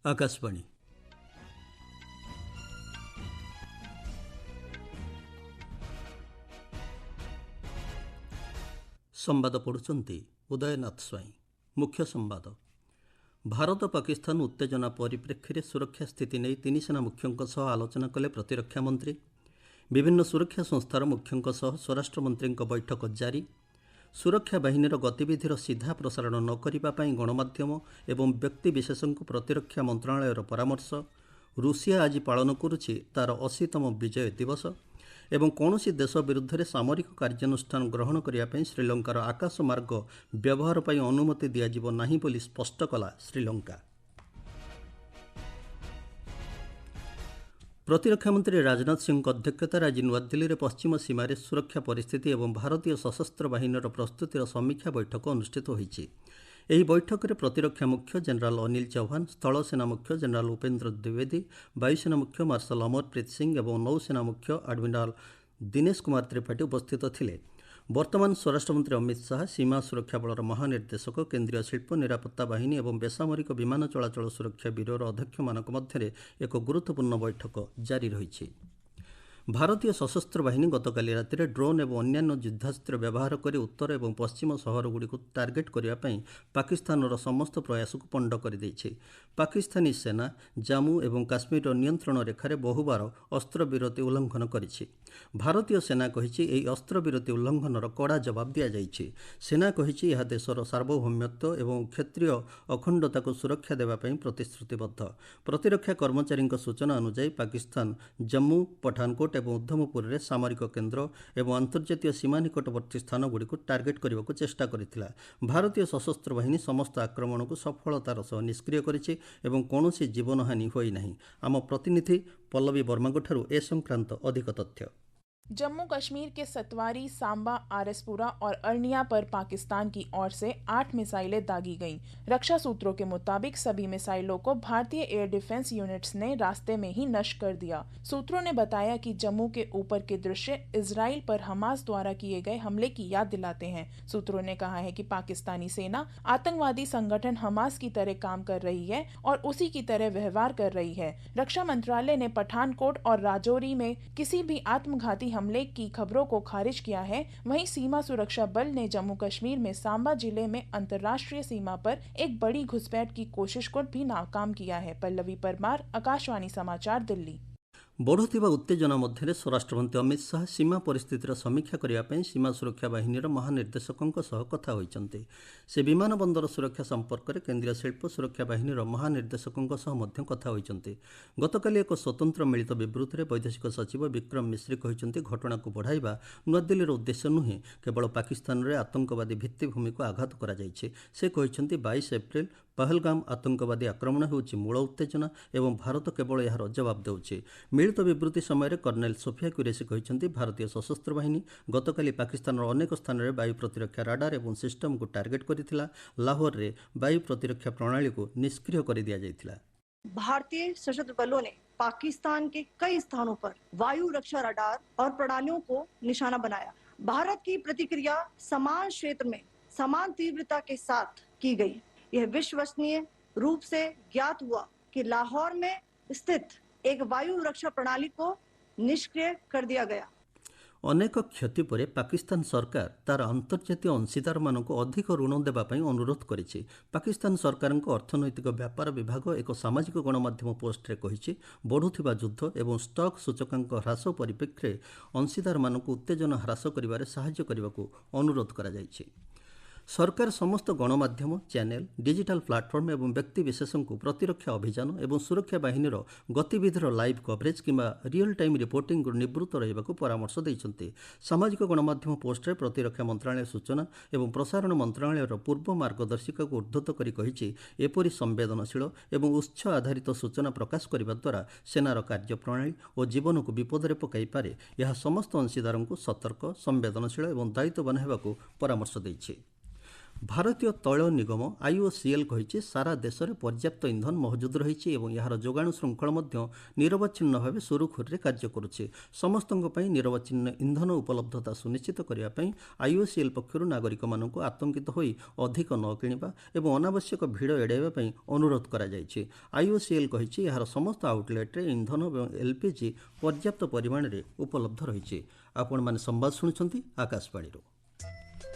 आकाशवाणी संवाद पढ़ुंट उदयनाथ स्वाई। मुख्य संवाद। भारत पाकिस्तान उत्तेजना परिप्रेक्षी में सुरक्षा स्थिति नहीं तीन सेना मुख्यों आलोचना कले प्रतिरक्षा मंत्री। विभिन्न सुरक्षा संस्थार मुख्यों स्वराष्ट्र मंत्री बैठक जारी। सुरक्षा बाहिनीर गतिविधिर सीधा प्रसारण न करने गणमाध्यम एवं व्यक्तिविशेषों प्रतिरक्षा मंत्रालय परामर्श। रूसिया आज पालन करुछि तार 80तम विजय दिवस एवं कौनसी देश विरुद्ध में सामरिक कार्यानुष्ठान ग्रहण करने श्रीलंकार आकाश मार्ग व्यवहार पर अनुमति दिज्व नहीं बोली स्पष्ट कला श्रीलंका। प्रतिरक्षा मंत्री राजनाथ सिंह अध्यक्षतार आज नुआदिल्ली में पश्चिम सीमार सुरक्षा परिस्थिति और भारतीय सशस्त्र बाहिनीर प्रस्तुतिर समीक्षा बैठक अनुष्ठित होईछि। ଏହି ବୈଠକରେ ପ୍ରତିରକ୍ଷା ମୁଖ୍ୟ ଜେନେରାଲ ଅନିଲ ଚୌହାନ, ସ୍ଥଳସେନା ମୁଖ୍ୟ ଜେନେରାଲ ଉପେନ୍ଦ୍ର ଦ୍ୱିବେଦୀ, ବାୟୁସେନା ମୁଖ୍ୟ ମାର୍ଶାଲ ଅମରପ୍ରୀତ ସିଂହ ଏବଂ ନୌସେନା ମୁଖ୍ୟ ଆଡମିରାଲ ଦିନେଶ କୁମାର ତ୍ରିପାଠୀ ଉପସ୍ଥିତ ଥିଲେ। ବର୍ତ୍ତମାନ ସ୍ୱରାଷ୍ଟ୍ରମନ୍ତ୍ରୀ ଅମିତ ଶାହା, ସୀମା ସୁରକ୍ଷା ବଳର ମହାନିର୍ଦ୍ଦେଶକ, କେନ୍ଦ୍ରୀୟ ଶିଳ୍ପ ନିରାପତ୍ତା ବାହିନୀ ଏବଂ ବେସାମରିକ ବିମାନ ଚଳାଚଳ ସୁରକ୍ଷା ବ୍ୟୁରୋର ଅଧ୍ୟକ୍ଷମାନଙ୍କ ମଧ୍ୟରେ ଏକ ଗୁରୁତ୍ୱପୂର୍ଣ୍ଣ ବୈଠକ ଜାରି ରହିଛି। ଭାରତୀୟ ସଶସ୍ତ୍ର ବାହିନୀ ଗତକାଲି ରାତିରେ ଡ୍ରୋନ୍ ଏବଂ ଅନ୍ୟାନ୍ୟ ଯୁଦ୍ଧାସ୍ତ୍ର ବ୍ୟବହାର କରି ଉତ୍ତର ଏବଂ ପଶ୍ଚିମ ସହରଗୁଡ଼ିକୁ ଟାର୍ଗେଟ୍ କରିବା ପାଇଁ ପାକିସ୍ତାନର ସମସ୍ତ ପ୍ରୟାସକୁ ପଣ୍ଡ କରିଦେଇଛି। ପାକିସ୍ତାନୀ ସେନା ଜାମ୍ମୁ ଏବଂ କାଶ୍ମୀରର ନିୟନ୍ତ୍ରଣ ରେଖାରେ ବହୁବାର ଅସ୍ତ୍ରବିରତି ଉଲ୍ଲଂଘନ କରିଛି। ଭାରତୀୟ ସେନା କହିଛି ଏହି ଅସ୍ତ୍ରବିରତି ଉଲ୍ଲଂଘନର କଡ଼ା ଜବାବ ଦିଆଯାଇଛି। ସେନା କହିଛି ଏହା ଦେଶର ସାର୍ବଭୌମତ୍ୱ ଏବଂ କ୍ଷେତ୍ରୀୟ ଅଖଣ୍ଡତାକୁ ସୁରକ୍ଷା ଦେବା ପାଇଁ ପ୍ରତିଶ୍ରୁତିବଦ୍ଧ। ପ୍ରତିରକ୍ଷା କର୍ମଚାରୀଙ୍କ ସୂଚନା ଅନୁଯାୟୀ ପାକିସ୍ତାନ ଜମ୍ମୁ, ପଠାନକୋଟ ଏବଂ ଉଦ୍ଧମପୁରରେ ସାମରିକ କେନ୍ଦ୍ର ଏବଂ ଆନ୍ତର୍ଜାତୀୟ ସୀମା ନିକଟବର୍ତ୍ତୀ ସ୍ଥାନଗୁଡ଼ିକୁ ଟାର୍ଗେଟ୍ କରିବାକୁ ଚେଷ୍ଟା କରିଥିଲା। ଭାରତୀୟ ସଶସ୍ତ୍ର ବାହିନୀ ସମସ୍ତ ଆକ୍ରମଣକୁ ସଫଳତାର ସହ ନିଷ୍କ୍ରିୟ କରିଛି ଏବଂ କୌଣସି ଜୀବନହାନି ହୋଇନାହିଁ। ଆମ ପ୍ରତିନିଧି ପଲ୍ଲବୀ ବର୍ମାଙ୍କଠାରୁ ଏ ସଂକ୍ରାନ୍ତ ଅଧିକ ତଥ୍ୟ। जम्मू कश्मीर के सतवारी, सांबा, आरएसपुरा और अर्निया पर पाकिस्तान की ओर से 8 मिसाइलें दागी गईं। रक्षा सूत्रों के मुताबिक सभी मिसाइलों को भारतीय एयर डिफेंस यूनिट्स ने रास्ते में ही नष्ट कर दिया। सूत्रों ने बताया कि जम्मू के ऊपर के दृश्य इजराइल पर हमास द्वारा किए गए हमले की याद दिलाते हैं। सूत्रों ने कहा है कि पाकिस्तानी सेना आतंकवादी संगठन हमास की तरह काम कर रही है और उसी की तरह व्यवहार कर रही है। रक्षा मंत्रालय ने पठानकोट और राजौरी में किसी भी आत्मघाती हमले की खबरों को खारिज किया है। वहीं सीमा सुरक्षा बल ने जम्मू कश्मीर में सांबा जिले में अंतर्राष्ट्रीय सीमा पर एक बड़ी घुसपैठ की कोशिश को भी नाकाम किया है। पल्लवी परमार, आकाशवाणी समाचार, दिल्ली। बढ़ुवा उत्तेजना मध्य स्वराष्ट्रमंत्री अमित शाह सीमा परिस्थितिर समीक्षा करने सीमा सुरक्षा बाहिनीर महानिर्देशकों कथा होइछन्ते। से विमान बंदर सुरक्षा संपर्क में केन्द्रीय शिल्प सुरक्षा बाहिनीर महानिर्देशकों कथा होइछन्ते। गतकाली एक स्वतंत्र मिलित बिबृति वैदेशिक सचिव विक्रम मिश्री कहते घटना को बढ़ाइबा नुआदिल्लीर उद्देश्य नुहे, केवल पाकिस्तान में आतंकवादी भित्तिभूमि को आघात कर। से कहते 22 एप्रिल पहलगाम आतंकवादी आक्रमण होउछि मूल उत्तेजना एवं भारत केवल यार जवाब देउछि। मिलित बिबृति समय कर्नेल सोफिया कुरेशी कहते भारतीय सशस्त्र बाहिनी गतकाली पाकिस्तान अनेक स्थान में वायु प्रतिरक्षा राडार एवं सिस्टम को टार्गेट करथिला। लाहौर में वायु प्रतिरक्षा प्रणाली को निष्क्रिय कर दिया जायथिला। भारतीय सशस्त्र बलों ने पाकिस्तान के कई स्थानों पर वायु रक्षा रडार और प्रणालियों को निशाना बनाया। भारत की प्रतिक्रिया समान क्षेत्र में समान तीव्रता के साथ की गई। यह विश्वसनीय रूप से ज्ञात हुआ कि लाहौर में स्थित एक वायु रक्षा प्रणाली को निष्क्रिय कर दिया गया। अनेक क्षति पर पाकिस्तान सरकार तार अंतर्जातीय अंशीदार मानक अधिक ऋण देवाई अनुरोध करिछि। पाकिस्तान सरकार अर्थनैतिक व्यापार विभाग एक सामाजिक गणमाध्यम पोस्टे कही बढ़ुवा युद्ध एवं स्टॉक सूचकांक ह्रास परिप्रेक्षी अंशीदार मानक उत्तेजना ह्रास करिबारे सहाय्य करने अनुरोध करा जायछि। सरकार समस्त गणमाध्यम चैनल, डिजिटल प्लाटफर्म एवं व्यक्तिविशेषों प्रतिरक्षा अभियान एवं सुरक्षा बाहिनीर गतिविधिर लाइव कवरेज किंबा रियल टाइम रिपोर्टिंग निवृत्त रहिबाकु परामर्श दैछन्ते। सामाजिक गणमाध्यम पोस्टरे प्रतिरक्षा मंत्रालय सूचना एवं प्रसारण मंत्रालयर पूर्व मार्गदर्शिका को उद्धृत करी कहिछि एपरि संवेदनशील एवं उत्स आधारित सूचना प्रकाश करने द्वारा सेनार कार्यप्रणाली और जीवन को विपद में पकाई पारे। यह समस्त अंशीदारों को सतर्क, संवेदनशील एवं दायित्ववान होगाकू परामर्श दैछि। ଭାରତୀୟ ତୈଳ ନିଗମ IOCL କହିଛି ସାରା ଦେଶରେ ପର୍ଯ୍ୟାପ୍ତ ଇନ୍ଧନ ମହଜୁଦ ରହିଛି ଏବଂ ଏହାର ଯୋଗାଣ ଶୃଙ୍ଖଳ ମଧ୍ୟ ନିରବଚ୍ଛିନ୍ନ ଭାବେ ସୁରୁଖୁରୁରେ କାର୍ଯ୍ୟ କରୁଛି। ସମସ୍ତଙ୍କ ପାଇଁ ନିରବଚ୍ଛିନ୍ନ ଇନ୍ଧନ ଉପଲବ୍ଧତା ସୁନିଶ୍ଚିତ କରିବା ପାଇଁ IOCL ପକ୍ଷରୁ ନାଗରିକମାନଙ୍କୁ ଆତଙ୍କିତ ହୋଇ ଅଧିକ ନ କିଣିବା ଏବଂ ଅନାବଶ୍ୟକ ଭିଡ଼ ଏଡ଼ାଇବା ପାଇଁ ଅନୁରୋଧ କରାଯାଇଛି। IOCL କହିଛି ଏହାର ସମସ୍ତ ଆଉଟଲେଟ୍ରେ ଇନ୍ଧନ ଏବଂ LPG ପର୍ଯ୍ୟାପ୍ତ ପରିମାଣରେ ଉପଲବ୍ଧ ରହିଛି। ଆପଣମାନେ ସମ୍ବାଦ ଶୁଣୁଛନ୍ତି ଆକାଶବାଣୀରୁ।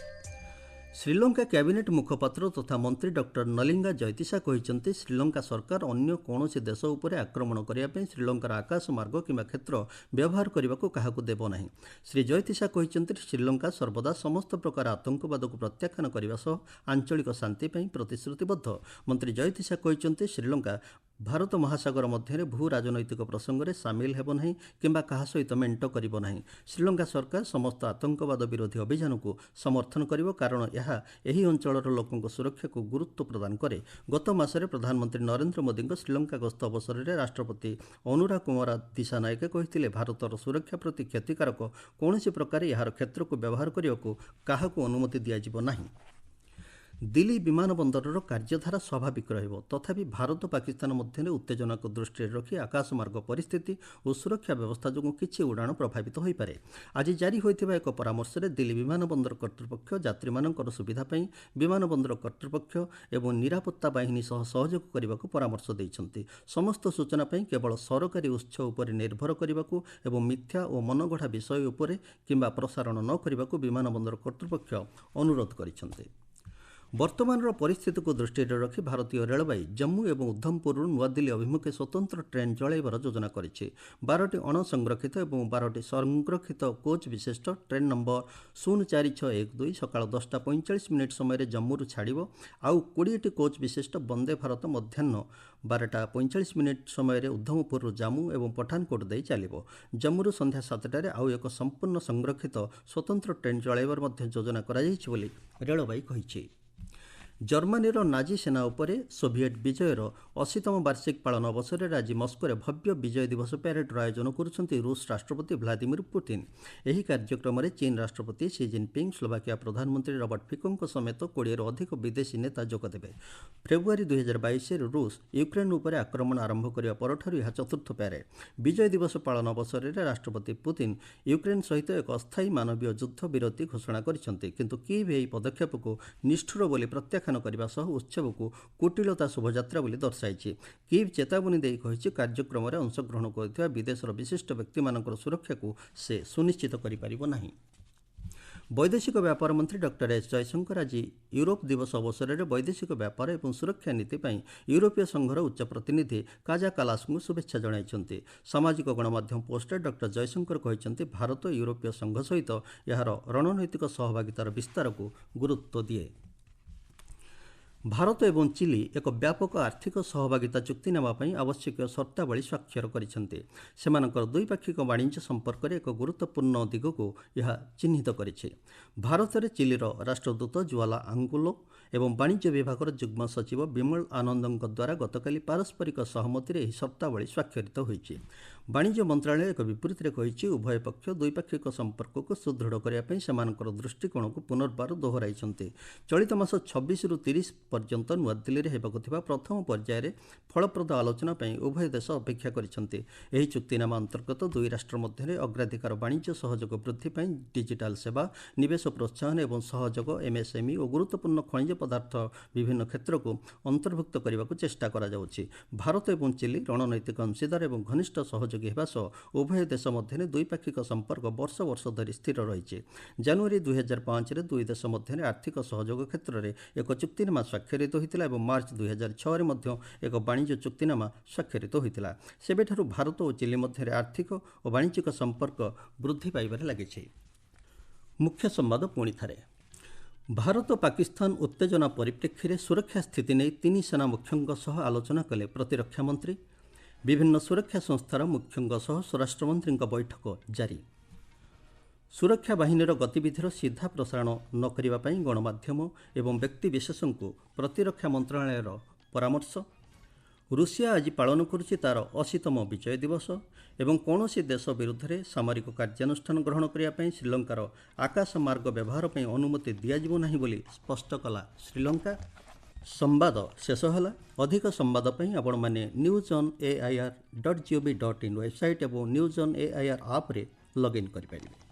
ଶ୍ରୀଲଙ୍କା କ୍ୟାବିନେଟ୍ ମୁଖପାତ୍ର ତଥା ମନ୍ତ୍ରୀ ଡକ୍ଟର ନଲିଙ୍ଗା ଜୟତିସା କହିଛନ୍ତି ଶ୍ରୀଲଙ୍କା ସରକାର ଅନ୍ୟ କୌଣସି ଦେଶ ଉପରେ ଆକ୍ରମଣ କରିବା ପାଇଁ ଶ୍ରୀଲଙ୍କାର ଆକାଶ ମାର୍ଗ କିମ୍ବା କ୍ଷେତ୍ର ବ୍ୟବହାର କରିବାକୁ କାହାକୁ ଦେବ ନାହିଁ। ଶ୍ରୀ ଜୟତିସା କହିଛନ୍ତି ଶ୍ରୀଲଙ୍କା ସର୍ବଦା ସମସ୍ତ ପ୍ରକାର ଆତଙ୍କବାଦକୁ ପ୍ରତ୍ୟାଖ୍ୟାନ କରିବା ସହ ଆଞ୍ଚଳିକ ଶାନ୍ତି ପାଇଁ ପ୍ରତିଶ୍ରୁତିବଦ୍ଧ। ମନ୍ତ୍ରୀ ଜୟତିସା କହିଛନ୍ତି ଶ୍ରୀଲଙ୍କା ଭାରତ ମହାସାଗର ମଧ୍ୟରେ ଭୂ ରାଜନୈତିକ ପ୍ରସଙ୍ଗରେ ସାମିଲ ହେବ ନାହିଁ କିମ୍ବା କାହା ସହିତ ମେଣ୍ଟ କରିବ ନାହିଁ। ଶ୍ରୀଲଙ୍କା ସରକାର ସମସ୍ତ ଆତଙ୍କବାଦ ବିରୋଧୀ ଅଭିଯାନକୁ ସମର୍ଥନ କରିବ କାରଣ ଏହା ଏହି ଅଞ୍ଚଳର ଲୋକଙ୍କ ସୁରକ୍ଷାକୁ ଗୁରୁତ୍ୱ ପ୍ରଦାନ କରେ। ଗତ ମାସରେ ପ୍ରଧାନମନ୍ତ୍ରୀ ନରେନ୍ଦ୍ର ମୋଦିଙ୍କ ଶ୍ରୀଲଙ୍କା ଗସ୍ତ ଅବସରରେ ରାଷ୍ଟ୍ରପତି ଅନୁରା କୁମାରା ଦିଶାନାୟକେ କହିଥିଲେ ଭାରତର ସୁରକ୍ଷା ପ୍ରତି କ୍ଷତିକାରକ କୌଣସି ପ୍ରକାରେ ଏହାର କ୍ଷେତ୍ରକୁ ବ୍ୟବହାର କରିବାକୁ କାହାକୁ ଅନୁମତି ଦିଆଯିବ ନାହିଁ। ଦିଲ୍ଲୀ ବିମାନ ବନ୍ଦରର କାର୍ଯ୍ୟଧାରା ସ୍ୱାଭାବିକ ରହିବ। ତଥାପି ଭାରତ ପାକିସ୍ତାନ ମଧ୍ୟରେ ଉତ୍ତେଜନାକୁ ଦୃଷ୍ଟିରେ ରଖି ଆକାଶମାର୍ଗ ପରିସ୍ଥିତି ଓ ସୁରକ୍ଷା ବ୍ୟବସ୍ଥା ଯୋଗୁଁ କିଛି ଉଡ଼ାଣ ପ୍ରଭାବିତ ହୋଇପାରେ। ଆଜି ଜାରି ହୋଇଥିବା ଏକ ପରାମର୍ଶରେ ଦିଲ୍ଲୀ ବିମାନ ବନ୍ଦର କର୍ତ୍ତୃପକ୍ଷ ଯାତ୍ରୀମାନଙ୍କର ସୁବିଧା ପାଇଁ ବିମାନ ବନ୍ଦର କର୍ତ୍ତୃପକ୍ଷ ଏବଂ ନିରାପତ୍ତା ବାହିନୀ ସହ ସହଯୋଗ କରିବାକୁ ପରାମର୍ଶ ଦେଇଛନ୍ତି। ସମସ୍ତ ସୂଚନା ପାଇଁ କେବଳ ସରକାରୀ ଉତ୍ସ ଉପରେ ନିର୍ଭର କରିବାକୁ ଏବଂ ମିଥ୍ୟା ଓ ମନଗଢ଼ା ବିଷୟ ଉପରେ କିମ୍ବା ପ୍ରସାରଣ ନ କରିବାକୁ ବିମାନ ବନ୍ଦର କର୍ତ୍ତୃପକ୍ଷ ଅନୁରୋଧ କରିଛନ୍ତି। ବର୍ତ୍ତମାନର ପରିସ୍ଥିତିକୁ ଦୃଷ୍ଟିରେ ରଖି ଭାରତୀୟ ରେଳବାଇ ଜମ୍ମୁ ଏବଂ ଉଦ୍ଧମପୁରରୁ ନୂଆଦିଲ୍ଲୀ ଅଭିମୁଖେ ସ୍ୱତନ୍ତ୍ର ଟ୍ରେନ୍ ଚଳାଇବାର ଯୋଜନା କରିଛି। 12ଟି ଅଣସଂରକ୍ଷିତ ଏବଂ 12ଟି ସଂରକ୍ଷିତ କୋଚ୍ ବିଶିଷ୍ଟ ଟ୍ରେନ୍ ନମ୍ବର 04612 ସକାଳ 10:45 ସମୟରେ ଜମ୍ମୁରୁ ଛାଡ଼ିବ। ଆଉ 20ଟି କୋଚ୍ ବିଶିଷ୍ଟ ବନ୍ଦେ ଭାରତ ମଧ୍ୟାହ୍ନ 12:45 ସମୟରେ ଉଦ୍ଧମପୁରରୁ ଜାମ୍ମୁ ଏବଂ ପଠାନକୋଟ ଦେଇ ଚାଲିବ। ଜମ୍ମୁରୁ ସନ୍ଧ୍ୟା 7ଟାରେ ଆଉ ଏକ ସମ୍ପୂର୍ଣ୍ଣ ସଂରକ୍ଷିତ ସ୍ୱତନ୍ତ୍ର ଟ୍ରେନ୍ ଚଳାଇବାର ମଧ୍ୟ ଯୋଜନା କରାଯାଇଛି ବୋଲି ରେଳବାଇ କହିଛି। ଜର୍ମାନୀର ନାଜି ସେନା ଉପରେ ସୋଭିଏଟ୍ ବିଜୟର 80ତମ ବାର୍ଷିକ ପାଳନ ଅବସରରେ ଆଜି ମସ୍କୋରେ ଭବ୍ୟ ବିଜୟ ଦିବସ ପ୍ୟାରେଡ୍ର ଆୟୋଜନ କରୁଛନ୍ତି ରୁଷ ରାଷ୍ଟ୍ରପତି ଭ୍ଲାଦିମିର ପୁତିନ। ଏହି କାର୍ଯ୍ୟକ୍ରମରେ ଚୀନ ରାଷ୍ଟ୍ରପତି ସି ଜିନପିଙ୍ଗ, ସ୍ଲୋଭାକିଆ ପ୍ରଧାନମନ୍ତ୍ରୀ ରବର୍ଟ ଫିକୋଙ୍କ ସମେତ 20ରୁ ଅଧିକ ବିଦେଶୀ ନେତା ଯୋଗଦେବେ। ଫେବୃଆରୀ 2022ରେ ରୁଷ ୟୁକ୍ରେନ୍ ଉପରେ ଆକ୍ରମଣ ଆରମ୍ଭ କରିବା ପରଠାରୁ ଏହା ଚତୁର୍ଥ ପ୍ୟାରେଡ୍। ବିଜୟ ଦିବସ ପାଳନ ଅବସରରେ ରାଷ୍ଟ୍ରପତି ପୁତିନ ୟୁକ୍ରେନ୍ ସହିତ ଏକ ଅସ୍ଥାୟୀ ମାନବୀୟ ଯୁଦ୍ଧ ବିରତି ଘୋଷଣା କରିଛନ୍ତି, କିନ୍ତୁ କିଭ୍ ଏହି ପଦକ୍ଷେପକୁ ନିଷ୍ଠୁର ବୋଲି ପ୍ରତ୍ୟାଖ୍ୟାନ କରିବା ସହ ଉତ୍ସବକୁ କୁଟିଳତା ଶୋଭାଯାତ୍ରା ବୋଲି ଦର୍ଶାଇଛି। କିଭ୍ ଚେତାବନୀ ଦେଇ କହିଛି କାର୍ଯ୍ୟକ୍ରମରେ ଅଂଶଗ୍ରହଣ କରୁଥିବା ବିଦେଶର ବିଶିଷ୍ଟ ବ୍ୟକ୍ତିମାନଙ୍କର ସୁରକ୍ଷାକୁ ସେ ସୁନିଶ୍ଚିତ କରିପାରିବ ନାହିଁ। ବୈଦେଶିକ ବ୍ୟାପାର ମନ୍ତ୍ରୀ ଡକ୍ଟର ଏସ୍ ଜୟଶଙ୍କର ଆଜି ୟୁରୋପ ଦିବସ ଅବସରରେ ବୈଦେଶିକ ବ୍ୟାପାର ଏବଂ ସୁରକ୍ଷା ନୀତି ପାଇଁ ୟୁରୋପୀୟ ସଂଘର ଉଚ୍ଚ ପ୍ରତିନିଧି କାଜା କାଲାସଙ୍କୁ ଶୁଭେଚ୍ଛା ଜଣାଇଛନ୍ତି। ସାମାଜିକ ଗଣମାଧ୍ୟମ ପୋଷ୍ଟରେ ଡକ୍ଟର ଜୟଶଙ୍କର କହିଛନ୍ତି ଭାରତ ୟୁରୋପୀୟ ସଂଘ ସହିତ ଏହାର ରଣନୈତିକ ସହଭାଗିତାର ବିସ୍ତାରକୁ ଗୁରୁତ୍ୱ ଦିଏ। ଭାରତ ଏବଂ ଚିଲି ଏକ ବ୍ୟାପକ ଆର୍ଥିକ ସହଭାଗିତା ଚୁକ୍ତିନାମା ପାଇଁ ଆବଶ୍ୟକୀୟ ସର୍ତ୍ତାବଳୀ ସ୍ୱାକ୍ଷର କରିଛନ୍ତି। ସେମାନଙ୍କର ଦ୍ୱିପାକ୍ଷିକ ବାଣିଜ୍ୟ ସମ୍ପର୍କରେ ଏକ ଗୁରୁତ୍ୱପୂର୍ଣ୍ଣ ଦିଗକୁ ଏହା ଚିହ୍ନିତ କରିଛି। ଭାରତରେ ଚିଲିର ରାଷ୍ଟ୍ରଦୂତ ଜୁଆଲା ଆଙ୍ଗୁଲୋ ଏବଂ ବାଣିଜ୍ୟ ବିଭାଗର ଯୁଗ୍ମ ସଚିବ ବିମଳ ଆନନ୍ଦଙ୍କ ଦ୍ୱାରା ଗତକାଲି ପାରସ୍ପରିକ ସହମତିରେ ଏହି ସର୍ତ୍ତାବଳୀ ସ୍ୱାକ୍ଷରିତ ହୋଇଛି। ବାଣିଜ୍ୟ ମନ୍ତ୍ରଣାଳୟ ଏକ ବିବୃତ୍ତିରେ କହିଛି ଉଭୟ ପକ୍ଷ ଦ୍ୱିପାକ୍ଷିକ ସମ୍ପର୍କକୁ ସୁଦୃଢ଼ କରିବା ପାଇଁ ସେମାନଙ୍କର ଦୃଷ୍ଟିକୋଣକୁ ପୁନର୍ବାର ଦୋହରାଇଛନ୍ତି। ଚଳିତ ମାସ 26ରୁ 30 ପର୍ଯ୍ୟନ୍ତ ନୂଆଦିଲ୍ଲୀରେ ହେବାକୁ ଥିବା ପ୍ରଥମ ପର୍ଯ୍ୟାୟରେ ଫଳପ୍ରଦ ଆଲୋଚନା ପାଇଁ ଉଭୟ ଦେଶ ଅପେକ୍ଷା କରିଛନ୍ତି। ଏହି ଚୁକ୍ତିନାମା ଅନ୍ତର୍ଗତ ଦୁଇ ରାଷ୍ଟ୍ର ମଧ୍ୟରେ ଅଗ୍ରାଧିକାର ବାଣିଜ୍ୟ ସହଯୋଗ ବୃଦ୍ଧି ପାଇଁ ଡିଜିଟାଲ ସେବା, ନିବେଶ ପ୍ରୋତ୍ସାହନ ଏବଂ ସହଯୋଗ, MSME ଓ ଗୁରୁତ୍ୱପୂର୍ଣ୍ଣ ଖଣିଜ ପଦାର୍ଥ ବିଭିନ୍ନ କ୍ଷେତ୍ରକୁ ଅନ୍ତର୍ଭୁକ୍ତ କରିବାକୁ ଚେଷ୍ଟା କରାଯାଉଛି। ଭାରତ ଏବଂ ଚିଲି ରଣନୈତିକ ଅଂଶୀଦାର ଏବଂ ଘନିଷ୍ଠ ସହଯୋଗୀ ହେବା ସହ ଉଭୟ ଦେଶ ମଧ୍ୟରେ ଦ୍ୱିପାକ୍ଷିକ ସମ୍ପର୍କ ବର୍ଷ ବର୍ଷ ଧରି ସ୍ଥିର ରହିଛି। ଜାନୁଆରୀ 2005ରେ ଦୁଇ ଦେଶ ମଧ୍ୟରେ ଆର୍ଥିକ ସହଯୋଗ କ୍ଷେତ୍ରରେ ଏକ ଚୁକ୍ତିନାମା ସ୍ୱାକ୍ଷରିତ ହୋଇଥିଲା ଏବଂ ମାର୍ଚ୍ଚ 2006ରେ ମଧ୍ୟ ଏକ ବାଣିଜ୍ୟ ଚୁକ୍ତିନାମା ସ୍ୱାକ୍ଷରିତ ହୋଇଥିଲା। ସେବେଠାରୁ ଭାରତ ଓ ଚିଲି ମଧ୍ୟରେ ଆର୍ଥିକ ଓ ବାଣିଜ୍ୟିକ ସମ୍ପର୍କ ବୃଦ୍ଧି ପାଇବାରେ ଲାଗିଛି। ମୁଖ୍ୟ ସମ୍ବାଦ ପୁଣିଥରେ। ଭାରତ ପାକିସ୍ତାନ ଉତ୍ତେଜନା ପରିପ୍ରେକ୍ଷୀରେ ସୁରକ୍ଷା ସ୍ଥିତି ନେଇ ତିନି ସେନା ମୁଖ୍ୟଙ୍କ ସହ ଆଲୋଚନା କଲେ ପ୍ରତିରକ୍ଷା ମନ୍ତ୍ରୀ। ବିଭିନ୍ନ ସୁରକ୍ଷା ସଂସ୍ଥାର ମୁଖ୍ୟଙ୍କ ସହ ସ୍ୱରାଷ୍ଟ୍ରମନ୍ତ୍ରୀଙ୍କ ବୈଠକ ଜାରି। ସୁରକ୍ଷା ବାହିନୀର ଗତିବିଧିର ସିଧା ପ୍ରସାରଣ ନ କରିବା ପାଇଁ ଗଣମାଧ୍ୟମ ଏବଂ ବ୍ୟକ୍ତିବିଶେଷଙ୍କୁ ପ୍ରତିରକ୍ଷା ମନ୍ତ୍ରଣାଳୟର ପରାମର୍ଶ। ରୁଷିଆ ଆଜି ପାଳନ କରୁଛି ତା'ର 80ତମ ବିଜୟ ଦିବସ ଏବଂ କୌଣସି ଦେଶ ବିରୁଦ୍ଧରେ ସାମରିକ କାର୍ଯ୍ୟାନୁଷ୍ଠାନ ଗ୍ରହଣ କରିବା ପାଇଁ ଶ୍ରୀଲଙ୍କାର ଆକାଶ ମାର୍ଗ ବ୍ୟବହାର ପାଇଁ ଅନୁମତି ଦିଆଯିବ ନାହିଁ ବୋଲି ସ୍ପଷ୍ଟ କଲା ଶ୍ରୀଲଙ୍କା। ସମ୍ବାଦ ଶେଷ ହେଲା। ଅଧିକ ସମ୍ବାଦ ପାଇଁ ଆପଣମାନେ newsonair.gov.in ୱେବସାଇଟ୍ ଏବଂ ନ୍ୟୁଜ୍ ଅନ୍ ଏଆଇଆର୍ ଆପ୍ରେ ଲଗ୍ଇନ୍ କରିପାରିବେ।